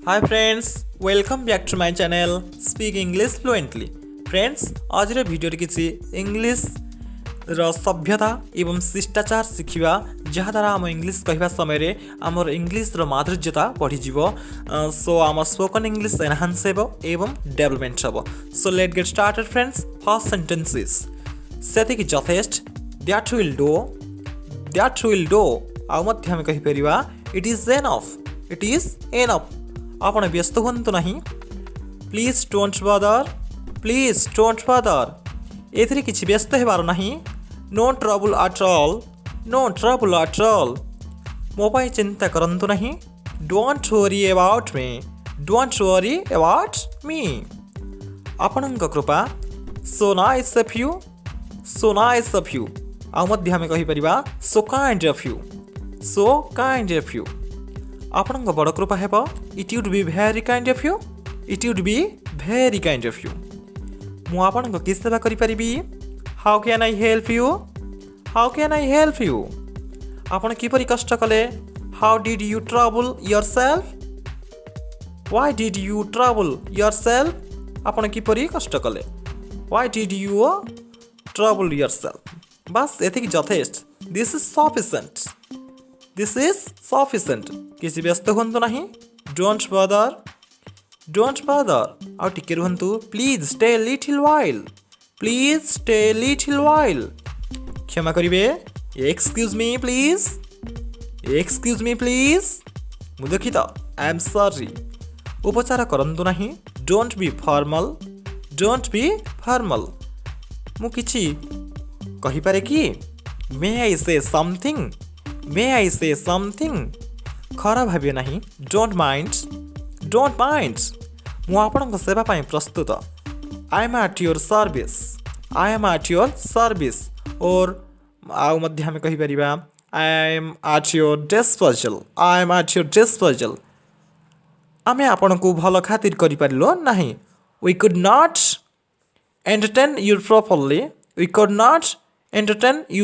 Hi friends, welcome back to my channel Speak English Fluently. Friends, आज रे video किसी English रो सभ्यता एवं शिष्टाचार शिखिबा जहा द्वारा हम इंग्लिश कहवा समय रे हमर इंग्लिश रो माधुर्यता बढ़ी जीवो सो आम स्पोकन इंग्लिश एनहांस हेबो एवं डेवलपमेंट हेबो. So let get started friends. First sentence is सेतिक जथेस्ट दैट विल डू आ मध्य हम कहि परिबा इट इज एनफ. आपण व्यस्त हुंतु नहीं. प्लीज डोंट बदर एथिरे किछि व्यस्त हेबार नहीं. नो ट्रबल एट ऑल मो पाई चिंता करंतु नहीं. डोंट वरी अबाउट मी आपणक कृपा. सो नाइस ऑफ यू आ मध्य हम कहि परिबा सो काइंड ऑफ यू आपणक बड़ कृपा हेबो. It would be very kind of you मु आपणक कि सेवा करि परिबी. How can I help you आपण किपरि कष्ट कले. How did you trouble yourself. Why did you trouble yourself आपण किपरि कष्ट कले. Why did you trouble yourself. बस एथिक जथेस्ट. दिस इज सफिशिएंट किसी व्यस्त हुंतु नहीं. डोंट बदर आ टिके रुहंतु. प्लीज स्टे लिटिल व्हाइल क्षमा करिवे. एक्सक्यूज मी प्लीज मु दुखित. आई एम सॉरी उपचार करंतु नहीं. डोंट बी फॉर्मल मु किछि कहि पारे कि. मे आई से समथिंग खराब भाविए नहीं. डोंट माइंड मु आपणक सेवा पाई प्रस्तुत. आई एम एट योर और आउ मध्य हम कहि परिबा I am at your disposal आमे आपणकु भल खातिर करि पारिलो नहीं. We could not entertain you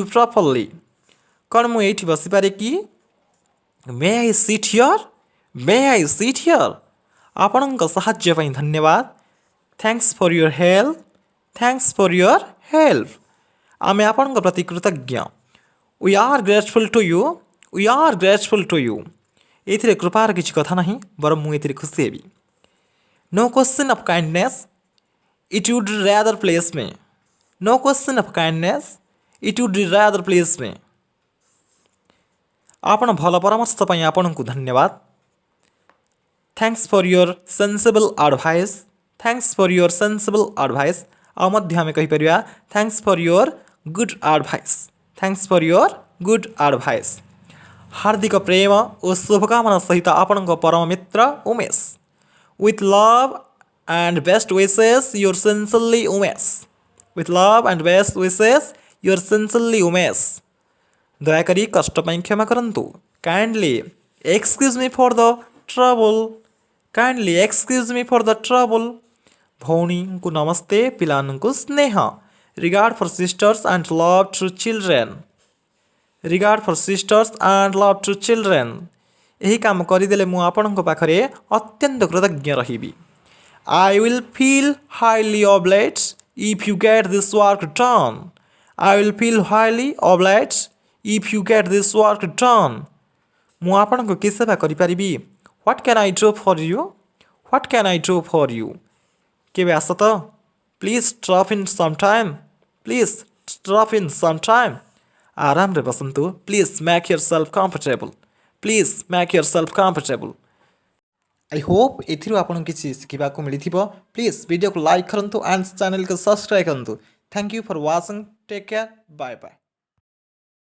properly कौन मु एठी बसी पारे कि. मे आई सीट हियर आपणक साहाय्य पई धन्यवाद. थैंक्स फॉर योर हेल्प आमे आपणक प्रति कृतज्ञ. We are grateful to you एथिरे कृपार किछि कथा नहीं बरम मु एथिरे खुशी हेबी. No question of kindness it would rather please me आपण भल परामर्श पई आपणकु धन्यवाद. Thanks for your sensible advice आ मध्य हम कहि परिबा thanks for your good advice. हार्दिक प्रेम और शुभकामना सहित आपणक परम मित्र Umesh. With love and best wishes your sincerely Umesh. दयाकरी कष्ट पई क्षमा करंतु. Kindly excuse me for the trouble भौणी को नमस्ते. पिलान को स्नेह. Regard for sisters and love to children यही काम करदेले मु आपणक पाखरे अत्यंत कृतज्ञ रहिबी. I will feel highly obliged if you get this work done मु आपणक कि सेवा करि पारिबी. What can I do for you केबे आस तो. Please drop in some time आराम रे बसंतु. Please make yourself comfortable. I hope एथिरो आपन किछि सिखिबा को मिलिथिबो. प्लीज वीडियो को लाइक करंतु एंड चैनल को सब्सक्राइब करंतु. Thank you for watching. Take care. Bye.